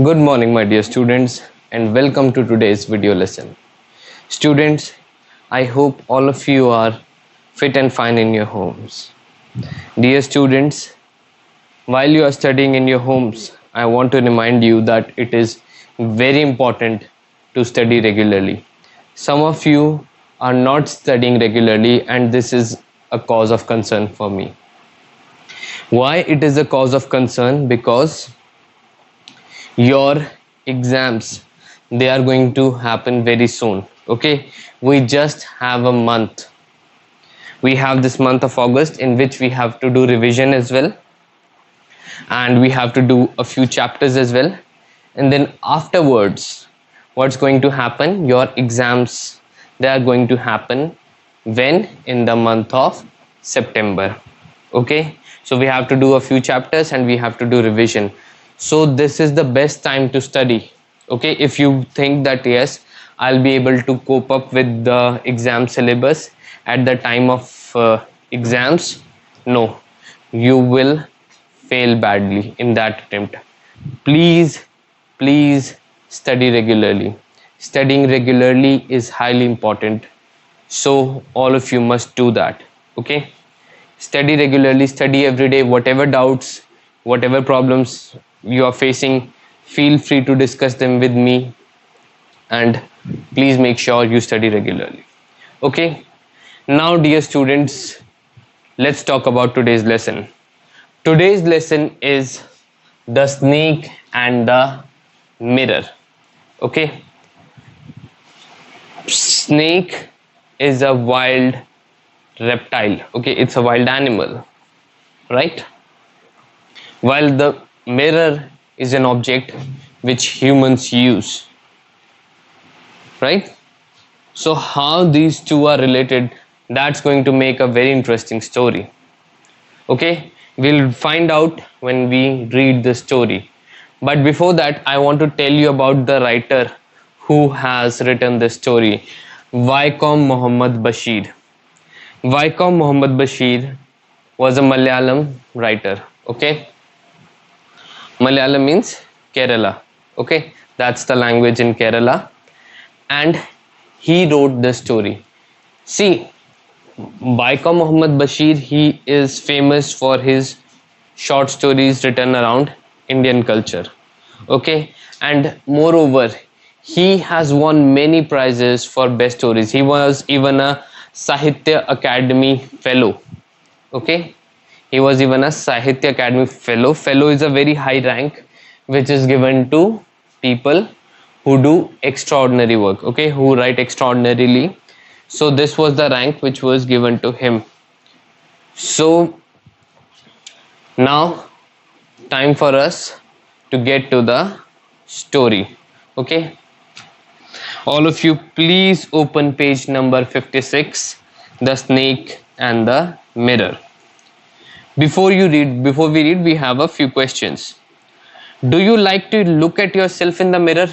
Good morning, my dear students, and welcome to today's video lesson. Students, I hope all of you are fit and fine in your homes. Dear students, while you are studying in your homes, I want to remind you that it is very important to study regularly. Some of you are not studying regularly, and this is a cause of concern for me. Why it is a cause of concern? Because your exams, they are going to happen very soon. Okay, we just have a month. We have this month of August in which we have to do revision as well, and we have to do a few chapters as well. And then afterwards, what's going to happen? Your exams, they are going to happen when? In the month of September. Okay, so we have to do a few chapters and we have to do revision. So this is the best time to study. Okay, if you think that yes, I'll be able to cope up with the exam syllabus at the time of exams, no, you will fail badly in that attempt. Please study regularly. Studying regularly is highly important, so all of you must do that. Okay, study regularly, study every day. Whatever doubts, whatever problems you are facing, feel free to discuss them with me, and please make sure you study regularly. Okay, now dear students, let's talk about today's lesson. Today's lesson is the snake and the mirror. Okay, snake is a wild reptile. Okay, it's a wild animal, right? While the mirror is an object which humans use, right? So how these two are related, that's going to make a very interesting story. Okay, we'll find out when we read the story. But before that, I want to tell you about the writer who has written this story, Vaikom Muhammad Bashir. Vaikom Muhammad Bashir was a Malayalam writer. Okay, Malayalam means Kerala. Okay, that's the language in Kerala, and he wrote the story. See, Vaikom Muhammad Bashir, he is famous for his short stories written around Indian culture. Okay, and moreover, he has won many prizes for best stories. He was even a Sahitya Academy fellow. Okay, he was even a Sahitya Academy fellow. Fellow is a very high rank which is given to people who do extraordinary work. Okay, who write extraordinarily. So this was the rank which was given to him. So now time for us to get to the story. Okay, all of you please open page number 56, the snake and the mirror. Before we read, we have a few questions. Do you like to look at yourself in the mirror?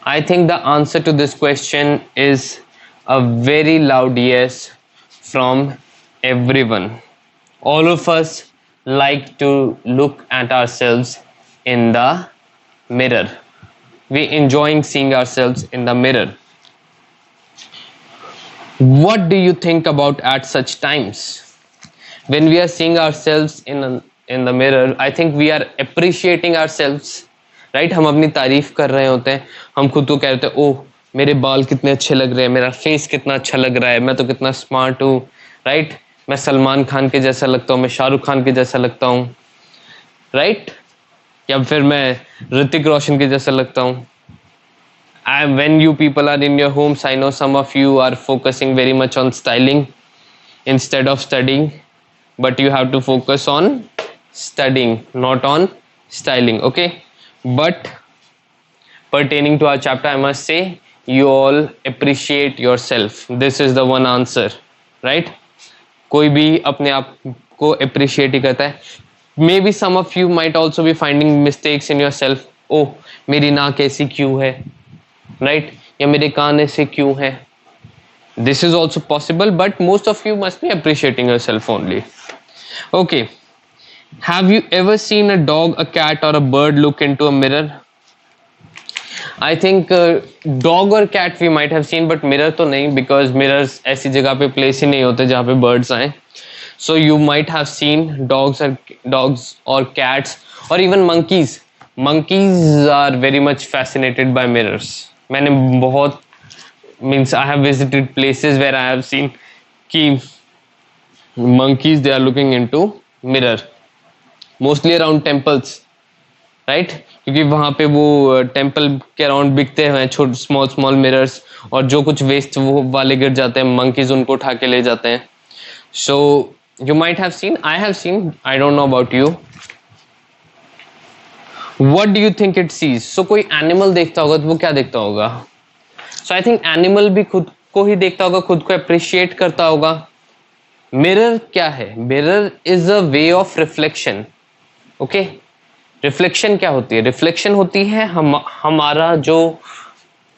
I think the answer to this question is a very loud yes from everyone. All of us like to look at ourselves in the mirror. We enjoying seeing ourselves in the mirror. What do you think about at such times? When we are seeing ourselves in the mirror, I think we are appreciating ourselves, right? हम अपनी तारीफ कर रहे होते हैं, हम खुद को कहते हैं, ओह मेरे बाल कितने अच्छे लग रहे हैं, मेरा फेस कितना अच्छा लग रहा है, मैं तो कितना स्मार्ट हूँ, राइट? मैं सलमान खान के जैसा लगता हूँ, मैं शाहरुख खान के जैसा लगता हूँ, राइट? या फिर मैं ऋतिक रोशन के जैसा लगता हूँ. When you people are in your homes, I know some of you are focusing very much on styling instead of studying, but you have to focus on studying, not on styling. Okay, but pertaining to our chapter, I must say you all appreciate yourself. This is the one answer, right? कोई भी अपने आप को appreciate ही करता है. Maybe some of you might also be finding mistakes in yourself. Oh, मेरी नाक ऐसी क्यों है, right? या मेरे कान ऐसे क्यों है? This is also possible, but most of you must be appreciating yourself only. Okay, Have you ever seen a dog, a cat, or a bird look into a mirror? I think dog और cat we might have seen, but mirror तो नहीं, because mirrors ऐसी जगह पे place ही नहीं होते जहाँ पे birds आए. So you might have seen dogs or cats or even monkeys. Monkeys are very much fascinated by mirrors. मैंने बहुत means I have visited places where I have seen कि monkeys they are looking into mirror. Mostly around temples, right? क्योंकि वहाँ पे वो temple के around बिकते हैं छोटे स्मॉल मिरर्स, और जो कुछ वेस्ट वो वाले गिर जाते हैं मंकीज उनको उठा के ले जाते हैं. So you might have seen, I have seen, I don't know about you. What do you think it sees? So कोई एनिमल देखता होगा तो वो क्या देखता होगा? सो आई थिंक एनिमल भी खुद को ही देखता होगा, खुद को अप्रिशिएट करता होगा. मिरर क्या है? Mirror is a way of reflection. Okay, reflection क्या होती है? रिफ्लेक्शन होती है हमारा जो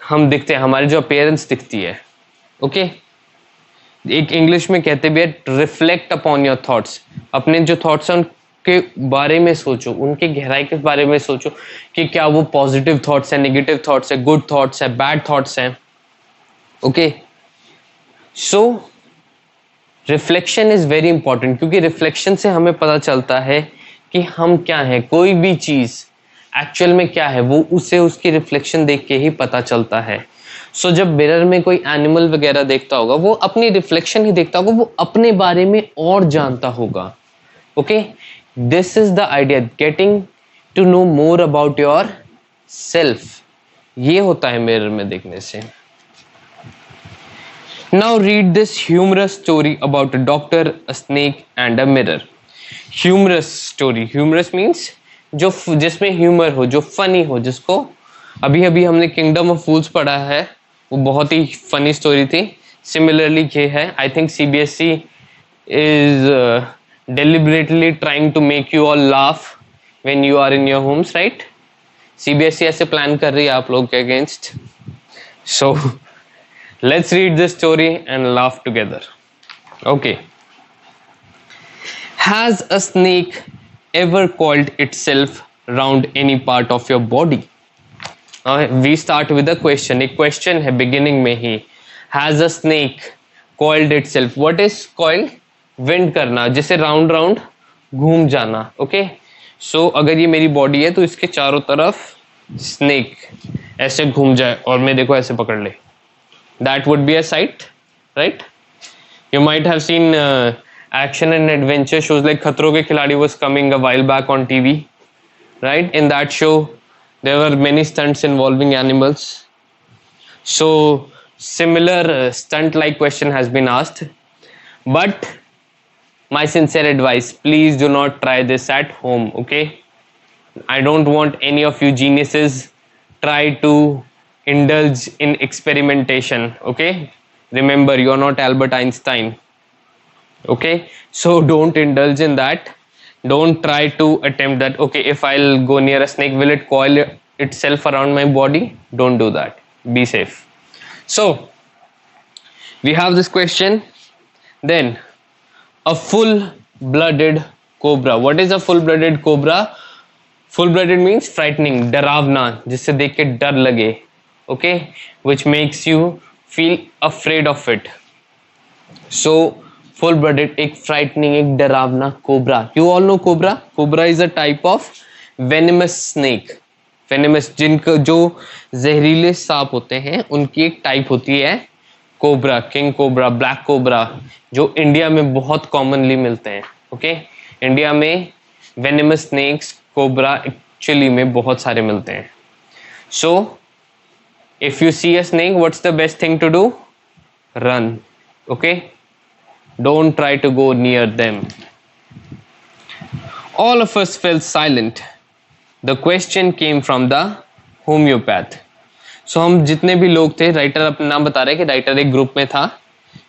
हम दिखते हैं, हमारी जो अपीयरेंस दिखती है. ओके, एक इंग्लिश में कहते भी है रिफ्लेक्ट अपॉन योर थॉट्स. अपने जो थॉट्स हैं उनके बारे में सोचो, उनके गहराई के बारे में सोचो कि क्या वो पॉजिटिव थॉट्स है, नेगेटिव थॉट्स है, गुड थॉट्स है, बैड थॉट्स हैं. Okay, so reflection is very important, क्योंकि रिफ्लेक्शन से हमें पता चलता है कि हम क्या हैं. कोई भी चीज एक्चुअल में क्या है वो उसे उसकी रिफ्लेक्शन देख के ही पता चलता है. सो जब मिरर में कोई एनिमल वगैरह देखता होगा वो अपनी रिफ्लेक्शन ही देखता होगा, वो अपने बारे में और जानता होगा. Okay, this is the idea, getting to know more about yourself. ये होता है मिरर में देखने से. Now read this humorous story about a doctor, a snake and a mirror. Humorous story, humorous means जो जिसमें ह्यूमर हो, जो फनी हो, जिसको अभी अभी हमने किंगडम ऑफ फूल्स पढ़ा है, वो बहुत ही फनी स्टोरी थी. सिमिलरली ये है, I think CBSE is deliberately trying to make you all laugh when you are in your homes, right? CBSE ऐसे प्लान कर रही है आप लोग के against. So let's read this story and laugh together. Okay. Has a snake ever coiled itself round any part of your body? We start with a question. एक question है beginning में ही. Has a snake coiled itself? What is coiled? Wind करना, जिसे round round घूम जाना. Okay? So अगर ये मेरी body है तो इसके चारों तरफ snake ऐसे घूम जाए और मैं देखो ऐसे पकड़ ले. That would be a sight, right? You might have seen action and adventure shows like Khatron Ke Khiladi was coming a while back on TV, right? In that show there were many stunts involving animals. So similar stunt like question has been asked, but my sincere advice, please do not try this at home. Okay, I don't want any of you geniuses try to indulge in experimentation. Okay, remember you are not Albert Einstein. Okay, so don't indulge in that. Don't try to attempt that. Okay, if I'll go near a snake, will it coil itself around my body? Don't do that. Be safe. So we have this question. Then a full-blooded cobra. What is a full-blooded cobra? Full-blooded means frightening, डरावना, जिससे देख के डर लगे. Okay, which makes you feel afraid of it. So full blooded, एक frightening, एक डरावना cobra. You all know cobra. Cobra is a type of venomous snake. Venomous, जिनका जो जहरीले सांप होते हैं उनकी एक टाइप होती है cobra, king cobra, black cobra, जो इंडिया में बहुत कॉमनली मिलते हैं. ओके, इंडिया में वेनेमस स्नेक्स, कोबरा एक्चुअली में बहुत सारे मिलते हैं. So if you see a snake, what's the best thing to do? Run. Okay, don't try to go near them. All of us fell silent. The question came from the homeopath. So हम जितने भी लोग थे, writer अपना नाम बता रहे हैं कि राइटर एक ग्रुप में था,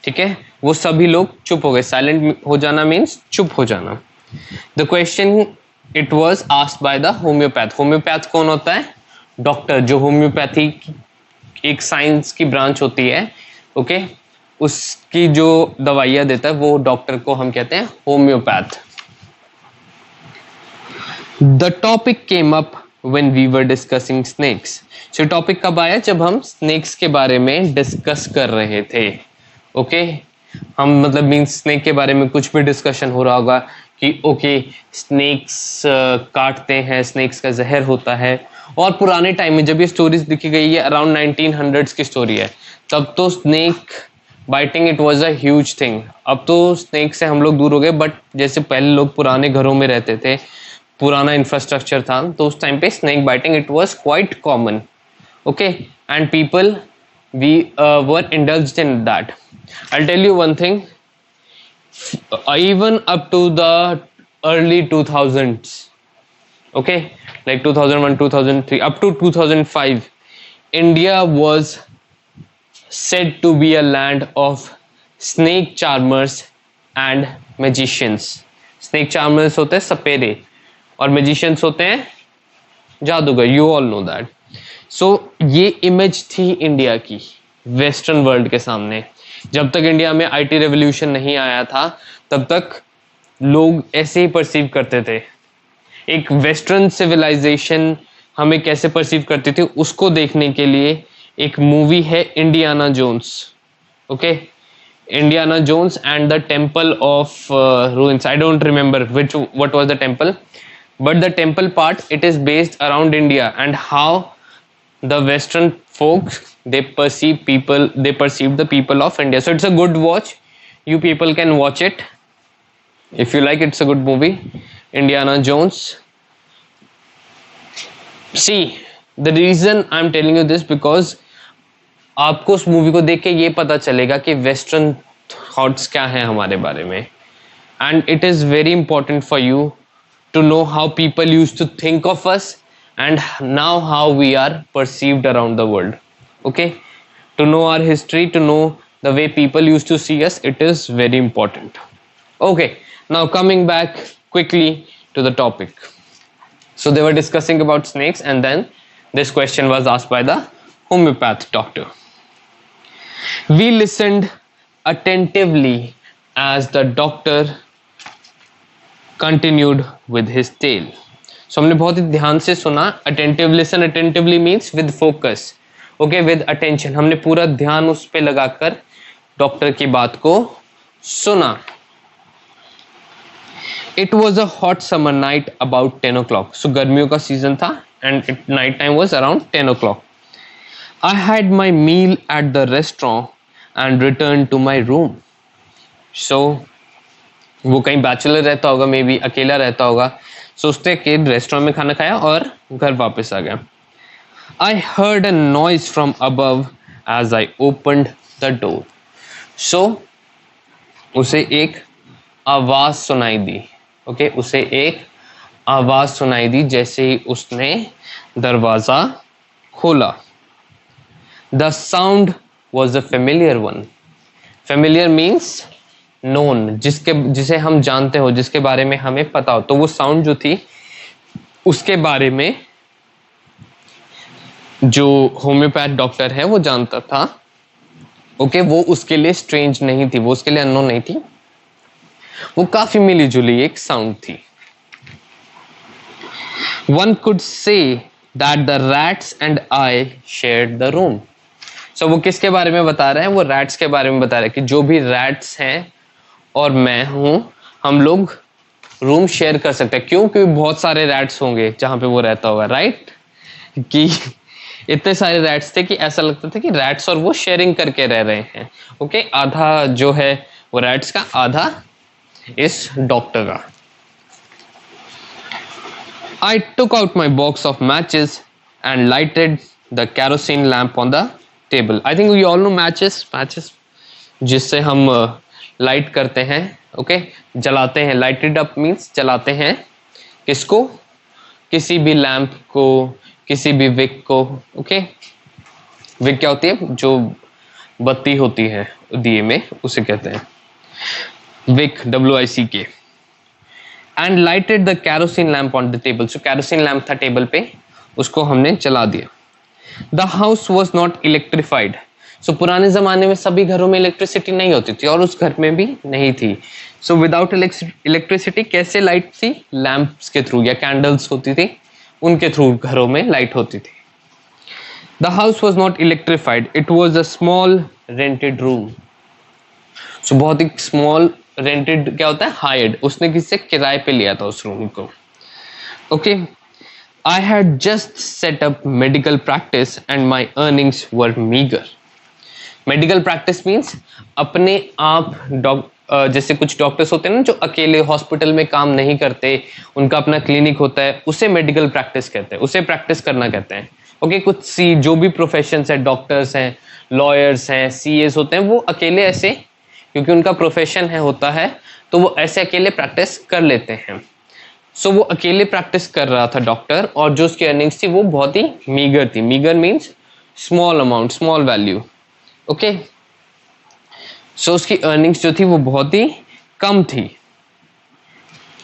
ठीक है, वो सभी लोग चुप हो गए. साइलेंट हो जाना मीन्स चुप हो जाना. The question it was asked by the homeopath. Homeopath कौन होता है? डॉक्टर, जो होम्योपैथी एक साइंस की ब्रांच होती है. ओके, उसकी जो दवाइयाँ देता है वो डॉक्टर को हम कहते हैं homeopath. The topic came up when we were discussing snakes. So topic कब आया? जब हम स्नेक्स के बारे में डिस्कस कर रहे थे. ओके हम मतलब मीन्स स्नेक के बारे में कुछ भी डिस्कशन हो रहा होगा कि ओके स्नेक्स काटते हैं, स्नेक्स का जहर होता है. और पुराने टाइम में जब ये स्टोरीज लिखी गई है अराउंड 1900s की स्टोरी है, तब तो snake biting it was a huge thing. अब तो स्नेक से हम लोग दूर हो गए, बट जैसे पहले लोग पुराने घरों में रहते थे, पुराना इंफ्रास्ट्रक्चर था, तो उस टाइम पे snake biting it was quite common. Okay and people we were indulged in that. I'll tell you one thing, even up to the early 2000s, okay, like 2001, 2003, up to 2005, India was said to be a land of snake charmers and magicians. Snake charmers होते हैं सपेरे और magicians होते हैं जादूगर. You all know that. So ये image थी India की western world के सामने. जब तक इंडिया में आईटी रेवोल्यूशन नहीं आया था तब तक लोग ऐसे ही परसीव करते थे. एक वेस्टर्न सिविलाइजेशन हमें कैसे परसीव करती थी उसको देखने के लिए एक मूवी है Indiana Jones. Okay Indiana Jones and the temple of ruins. I don't remember what was the temple, but the temple part it is based around India and how the western folks they perceive the people of India. So it's a good watch, you people can watch it if you like. It's a good movie, Indiana Jones. See, the reason I'm telling you this because आपको उस movie को देख के ये पता चलेगा कि western thoughts क्या हैं हमारे बारे में. And it is very important for you to know how people used to think of us and now how we are perceived around the world. Okay, to know our history, to know the way people used to see us, it is very important. Okay, now coming back quickly to the topic. So they were discussing about snakes and then this question was asked by the homeopath doctor. We listened attentively as the doctor continued with his tale. So हमने बहुत ही ध्यान से सुना. Attentive listen, attentively means with focus. Okay, with attention. हमने पूरा ध्यान उस पे लगाकर डॉक्टर की बात को सुना. It was a hot summer night about 10 o'clock. So गर्मियों का सीजन था and night time was around 10 o'clock. I had my meal at the restaurant and returned to my room. So वो कहीं बैचलर रहता होगा, मे बी अकेला रहता होगा, सोचते कि रेस्टोरेंट में खाना खाया और घर वापस आ गया. I heard a noise from above as I opened the door. So उसे एक आवाज सुनाई दी. ओके उसे एक आवाज सुनाई दी जैसे ही उसने दरवाजा खोला. The sound was a familiar one. Familiar means known, जिसे हम जानते हो, जिसके बारे में हमें पता हो. तो वो साउंड जो थी उसके बारे में जो होम्योपैथ डॉक्टर है वो जानता था. ओके वो उसके लिए स्ट्रेंज नहीं थी, वो उसके लिए अननोन नहीं थी, वो काफी मिली जुली एक साउंड थी. One could say that the rats and I shared the room. So वो किसके बारे में बता रहे हैं? वो रैट्स के बारे में बता रहे हैं कि जो भी रैट्स हैं और मैं हूं, हम लोग रूम शेयर कर सकते हैं. क्यों? क्योंकि बहुत सारे रैट्स होंगे जहां पे वो रहता होगा. राइट कि इतने सारे रैट्स थे कि ऐसा लगता था कि रैट्स और वो शेयरिंग करके रह रहे हैं. ओके आधा जो है वो रैट्स का, आधा इस डॉक्टर का. I took out my box of matches and lighted the kerosene lamp on the table. I think we all know matches जिससे हम लाइट करते हैं. ओके जलाते हैं. लाइटेड अप मीन्स जलाते हैं. किसको? किसी भी लैंप को, किसी भी विक को. ओके विक क्या होती है? जो बत्ती होती है दिए में, उसे कहते हैं wick, WICK. And lighted the kerosene lamp on the table. So kerosene lamp था टेबल पे, उसको हमने जला दिया. The house was not electrified. So पुराने जमाने में सभी घरों में इलेक्ट्रिसिटी नहीं होती थी और उस घर में भी नहीं थी. सो विदाउट इलेक्ट्रिसिटी कैसे लाइट थी? लैंप्स के थ्रू या कैंडल्स होती थी, उनके थ्रू घरों में लाइट होती थी. The house was not electrified, it was a small rented room. So बहुत ही स्मॉल, रेंटेड क्या होता है? हायर्ड. उसने किसी से किराए पे लिया था उस रूम को. Okay. I had just set up medical practice and my earnings were meager. Medical practice means अपने आप जैसे कुछ डॉक्टर्स होते हैं ना जो अकेले हॉस्पिटल में काम नहीं करते, उनका अपना क्लिनिक होता है, उसे मेडिकल प्रैक्टिस कहते हैं, उसे प्रैक्टिस करना कहते हैं. ओके. कुछ जो भी प्रोफेशंस है, डॉक्टर्स हैं, लॉयर्स हैं, सीएस होते हैं, वो अकेले ऐसे, क्योंकि उनका प्रोफेशन है होता है, तो वो ऐसे अकेले प्रैक्टिस कर लेते हैं. सो वो अकेले प्रैक्टिस कर रहा था डॉक्टर, और जो उसकी अर्निंग्स थी वो बहुत ही मीगर थी. Meagre means small amount, small value. Okay. So उसकी अर्निंग्स जो थी वो बहुत ही कम थी.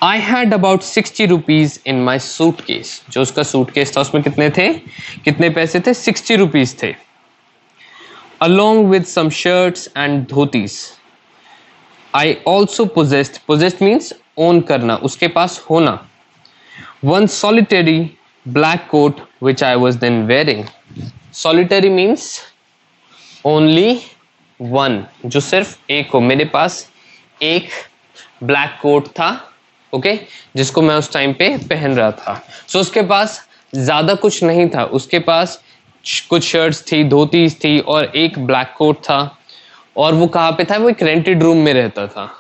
I had about 60 rupees in my suitcase. जो उसका सूटकेस था उसमें कितने थे, कितने पैसे थे? 60 रुपीज थे. Along with some shirts and dhotis. I also possessed, possessed means own करना, उसके पास होना. One solitary black coat which I was then wearing. Solitary means only one, जो सिर्फ एक हो. मेरे पास एक ब्लैक कोट था, ओके, जिसको मैं उस टाइम पे पहन रहा था. सो उसके पास ज्यादा कुछ नहीं था, उसके पास कुछ शर्ट्स थी, धोतीस थी और एक ब्लैक कोट था. और वो कहाँ पे था? वो एक रेंटेड रूम में रहता था.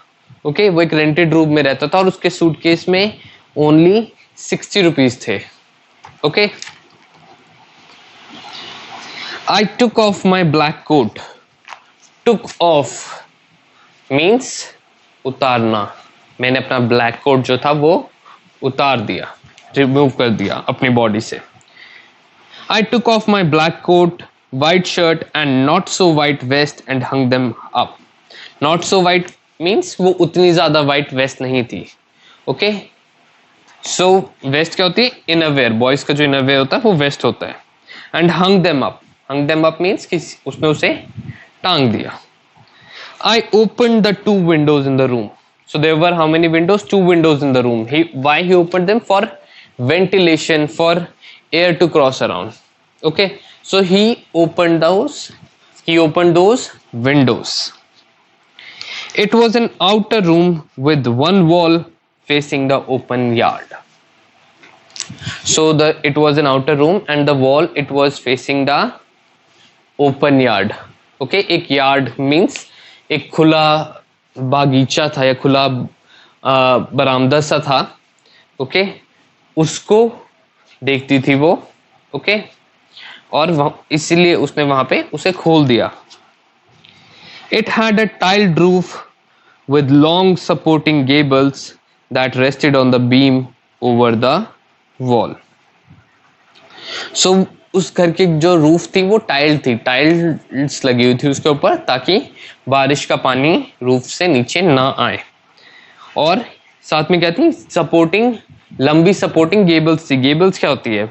ओके. वो एक रेंटेड रूम में रहता था और उसके सूटकेस में ओनली 60 रुपीज थे. Okay. I took off my black coat. Took off means उतारना. मैंने अपना ब्लैक कोट जो था वो उतार दिया, रिमूव कर दिया अपनी बॉडी से. I took off my black coat, white shirt and not so white vest and hung them up. Not so white means वो उतनी ज्यादा white vest नहीं थी. ओके. सो वेस्ट क्या होती है? इनरवेयर. बॉयज का जो इनरवेयर होता है वो वेस्ट होता है. And hung them up. hung them up means कि उसने उसे टांग दिया. I opened the 2 windows in the room. So there were how many windows? 2 windows in the room. Why he opened them? For ventilation, for air to cross around. Okay. So he opened those windows. It was an outer room with one wall facing the open yard. So it was an outer room and the wall, it was facing the open yard. Okay. एक yard means एक खुला बागीचा था या खुला बरामदा सा था. ओके. उसको देखती थी वो. ओके. और इसीलिए उसने वहां पे उसे खोल दिया. It had a tiled roof with long supporting gables that rested on the beam over the wall. So उस घर की जो रूफ थी वो टाइल थी, टाइल्स लगी हुई थी उसके ऊपर, ताकि बारिश का पानी रूफ से नीचे ना आए. और साथ में क्या थी? सपोर्टिंग, लंबी सपोर्टिंग गेबल्स थी. गेबल्स क्या होती है?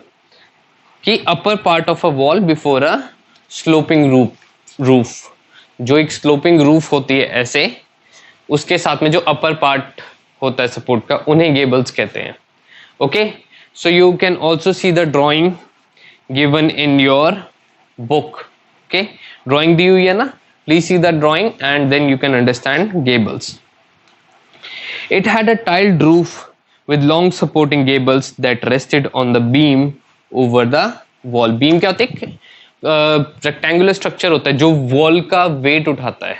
कि upper part of a wall before a sloping roof. जो एक स्लोपिंग रूफ होती है ऐसे, उसके साथ में जो अपर पार्ट होता है सपोर्ट का, उन्हें गेबल्स कहते हैं. Okay. So you can also see the drawing given in your book. Okay. Drawing दी हुई है ना, please see the drawing and then you can understand gables. It had a tiled roof with long supporting gables that rested on the beam over the wall. Beam क्या होता है? Rectangular structure होता है जो वॉल का wait उठाता है.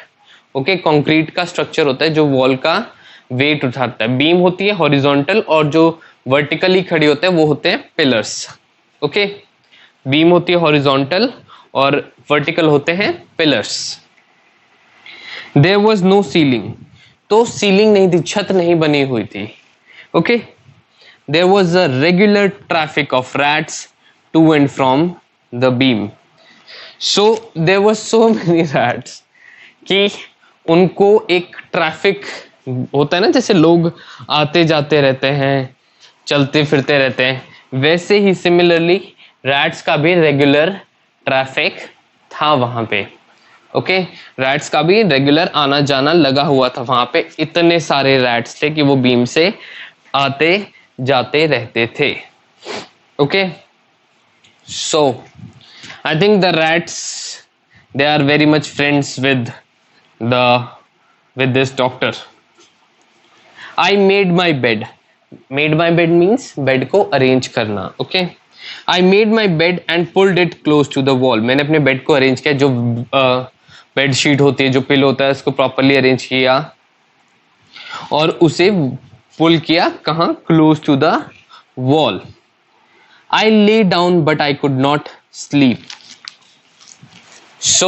Okay. Concrete का स्ट्रक्चर होता है जो वॉल का वेट उठाता है. बीम होती है हॉरिजॉन्टल और जो वर्टिकली खड़ी होते हैं वो होते हैं पिलर्स. ओके. बीम होती है हॉरिजॉन्टल और वर्टिकल होते हैं pillars. There was no ceiling. तो सीलिंग नहीं थी, छत नहीं बनी हुई थी. Okay. There was a regular traffic of rats to and from the beam. So there were so many rats कि उनको एक ट्रैफिक होता है ना, जैसे लोग आते जाते रहते हैं, चलते फिरते रहते हैं, वैसे ही सिमिलरली रैट्स का भी रेगुलर ट्रैफिक था वहां पे. ओके, रैट्स का भी रेगुलर आना जाना लगा हुआ था वहां पे, इतने सारे रैट्स थे कि वो बीम से आते जाते रहते थे. Okay, so I think the rats, they are very much friends the with this doctor. I made my bed. Made my bed means bed को arrange करना. Okay, I made my bed and pulled it close to the wall. मैंने अपने bed को arrange किया, जो bed sheet होती है, जो पिलो होता है, उसको प्रॉपरली अरेंज किया और उसे पुल किया कहाँ, close to the wall. I lay down but I could not sleep. So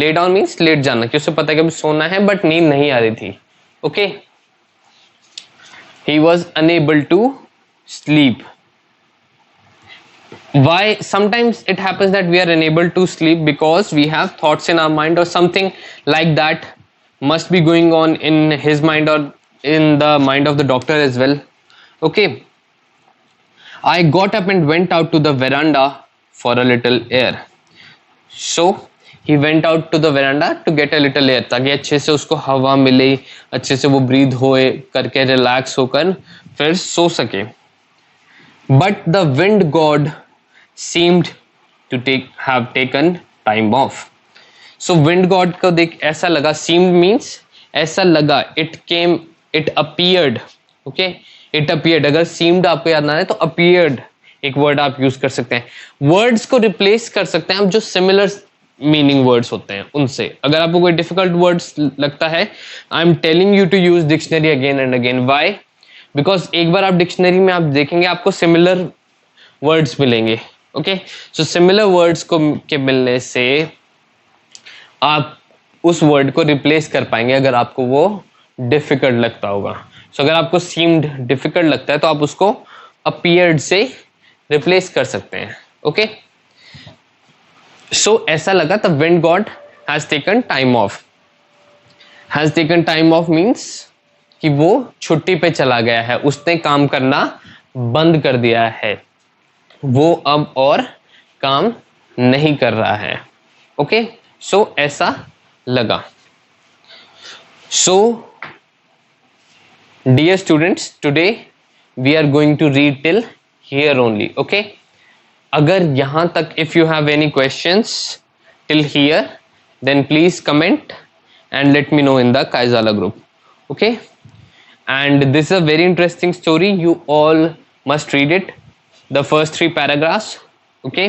lay down means लेट जाना, कि उसे पता है कि अभी सोना है बट नींद नहीं आ रही थी. Okay, he was unable to sleep. Why? Sometimes it happens that we are unable to sleep because we have thoughts in our mind or something like that must be going on in his mind or in the mind of the doctor as well. Okay, I got up and went out to the veranda for a little air. So he went out to the veranda to get a little air, ताकि अच्छे से उसको हवा मिले, अच्छे से वो breathe होए करके रिलैक्स होकर फिर सो सके. But the wind god seemed to have taken time off. So wind god को देख ऐसा लगा, seemed means ऐसा लगा, it appeared. Okay, it appeared. अगर seemed आपको याद ना आए तो appeared एक वर्ड आप यूज कर सकते हैं. वर्ड्स को रिप्लेस कर सकते हैं हम जो सिमिलर मीनिंग वर्ड्स होते हैं उनसे. अगर आपको कोई डिफिकल्ट वर्ड्स लगता है, I am telling you to use dictionary again and again. Why? Because एक बार आप डिक्शनरी में आप देखेंगे आपको सिमिलर वर्ड्स मिलेंगे. ओके, सो सिमिलर वर्ड्स को के मिलने से आप उस वर्ड को रिप्लेस कर पाएंगे अगर आपको वो डिफिकल्ट लगता होगा. सो अगर आपको सीम्ड डिफिकल्ट लगता है तो आप उसको अपीयर्ड से रिप्लेस कर सकते हैं. ओके, सो ऐसा लगा the wind God has taken time of. Has taken time of means कि वो छुट्टी पे चला गया है, उसने काम करना बंद कर दिया है, वो अब और काम नहीं कर रहा है. ओके, सो ऐसा लगा. So dear students, today we are going to read till here only. Okay, अगर यहां तक if you have any questions till here then please comment and let me know in the Kaizala group. Okay, and this is a very interesting story, you all must read it, the first 3 paragraphs. Okay,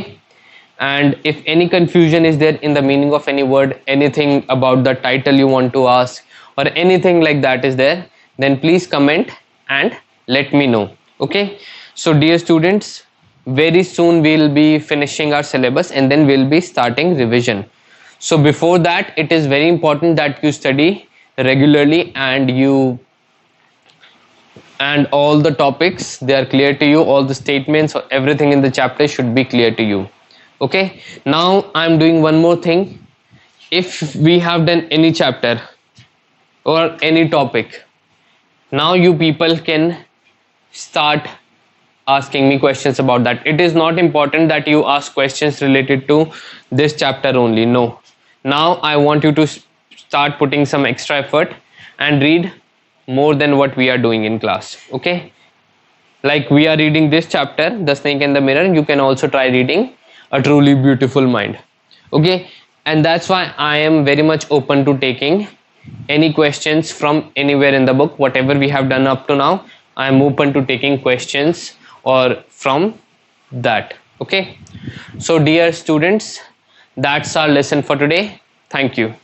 and if any confusion is there in the meaning of any word, anything about the title you want to ask or anything like that is there, then please comment and let me know. Okay, so dear students, very soon we'll be finishing our syllabus and then we'll be starting revision. So before that, it is very important that you study regularly and all the topics, they are clear to you, all the statements or everything in the chapter should be clear to you. Okay, now I'm doing one more thing. If we have done any chapter or any topic, now you people can start asking me questions about that. It is not important that you ask questions related to this chapter only. No, now I want you to start putting some extra effort and read more than what we are doing in class. Okay, like we are reading this chapter, The Snake and the Mirror, you can also try reading A Truly Beautiful Mind. Okay, and that's why I am very much open to taking any questions from anywhere in the book. Whatever we have done up to now, I am open to taking questions or from that. Okay, so dear students, that's our lesson for today. Thank you.